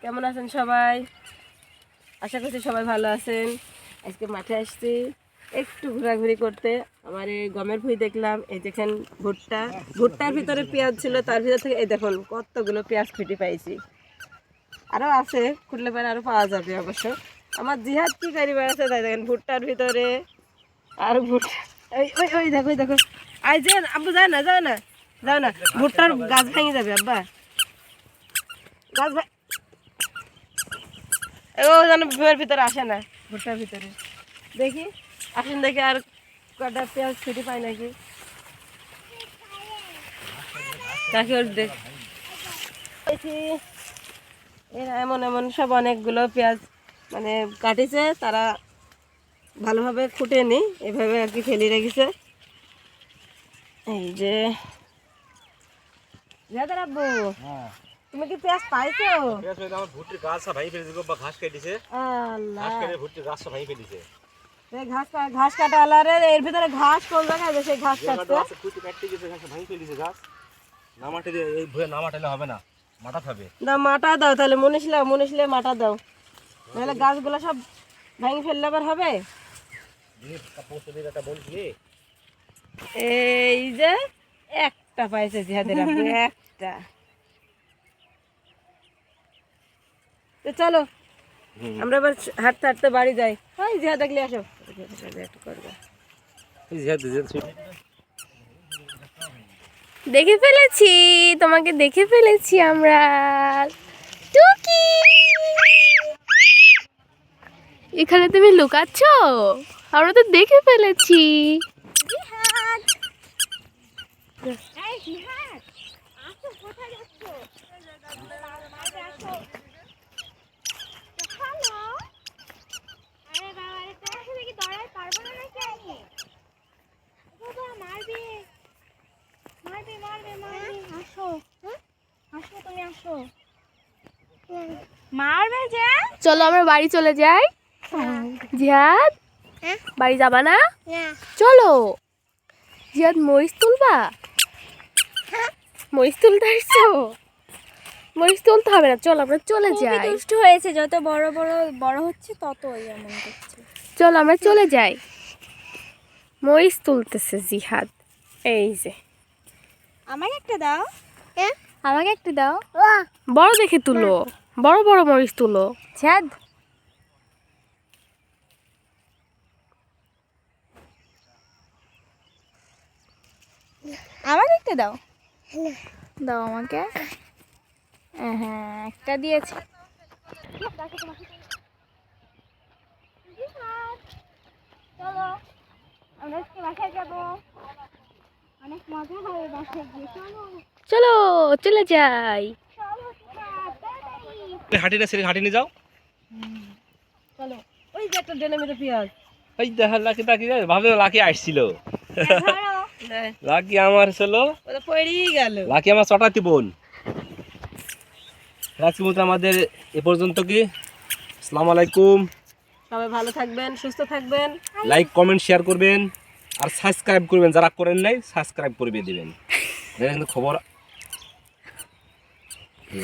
কেমন আছেন সবাই? আশা করছি সবাই ভালো আছেন। আজকে মাঠে আসছি একটু ঘোরাঘুরি করতে। আমার এই গমের ভুঁই দেখলাম, এই দেখেন ভুট্টার ভিতরে পেঁয়াজ ছিল, তার ভিতর থেকে এই দেখুন কতগুলো পেঁয়াজ খুঁটি পাইছি। আরও আছে, খুঁটলে পরে আরও পাওয়া যাবে অবশ্য। আমার জিহাদ কি করি বেড়াচ্ছে তাই দেখেন ভুট্টার ভিতরে আর ভুট্টা। ওই ওই ওই দেখো ওই দেখো, আই যে আব্বু যায় না যাও না, ভুট্টার গাছ ভেঙে যাবে আব্বা, গাছ ও যেন ভুঁয়ের ভিতরে আসে না, ভুট্টার ভিতরে। দেখি আসেন দেখি আর কটা পেঁয়াজ ছুটি পাই নাকি। দেখি ওর দেখি এরা এমন এমন সব অনেকগুলো পেঁয়াজ মানে কাটিছে, তারা ভালোভাবে খুঁটেনি, এভাবে আর কি ফেলে রেখেছে। এই যে আব্বু, তুমি কি পেঁয়াজ পাইছো? আমার ভুট্টির গাছ সব ভাই ফেলেছে গো, বা ঘাস কেটেছে। আল্লাহ, ঘাস কেটে ভুট্টির গাছ সব ভাই ফেলেছে। ঘাস কাটা আলারে, এর ভিতরে ঘাস কোন জায়গায় সেই ঘাস কাটছে? কুচি কাটতে গেছে, ঘাস ভাই ফেলেছে গাছ। নামাটে দিয়ে এই ভুঁয়ে নামাটালে হবে না, মাথা হবে। দাও মাটা দাও তাহলে, মনীষলে মাটা দাও, নাহলে গাছগুলো সব ভেঙে ফেললে আবার হবে। এই যে একটা পাইছে জিহাদের আব্বু, একটা। তো চলো আমরা এবার হাঁটতে হাঁটতে বাড়ি যাই। হয় জিহাদ দেখলে আসো, একটু করবে। দেখে ফেলেছি, তোমাকে দেখে ফেলেছি আমরা। টুকি, এখানে তুমি লুকাচ্ছ? আমরা তো দেখে ফেলেছি। চলো আমরা বাড়ি চলে যাই। জিহাদ, বাড়ি যাবা না? চলো। জিহাদ, মরিচ তুলবা? মরিচ তুলতে আসছো? মরিচ তুলতে হবে না, চলো আমরা চলে যাই। দুষ্টু হয়েছে, যত বড় হচ্ছে ততই এমন করছে। চলো আমরা চলে যাই। মরিচ তুলতেছে জিহাদ, এই যে। আমাকে একটা দাও, আমাকে একটা দাও। বড় দেখে তুলো, বড় বড় মরিচ তুলো। ছাদ, আমাকে একটা দাও, দাও আমাকে। হ্যাঁ, একটা দিয়েছে। চলো আমরা আজকে বাসায় যাবো, অনেক মজা হবে বাসায় গিয়ে। চলো চলে যাই। হাঁটি না সেরে হাঁটি নিয়ে যাও। চলো ওই যে একটা ডেলে মেরে পেঁয়াজ। এই দেখা লাকি তাকি ভাবে লাকি আসছিল। লাকি আমার ছিল, ওটা পড়েই গেল। লাকি আমার চটাতি বোন। আজকের মতো আমাদের এ পর্যন্ত কি। আসসালামু আলাইকুম। সবাই ভালো থাকবেন, সুস্থ থাকবেন। লাইক কমেন্ট শেয়ার করবেন আর সাবস্ক্রাইব করবেন, যারা করেন নাই সাবস্ক্রাইব করে দিবেন। খবর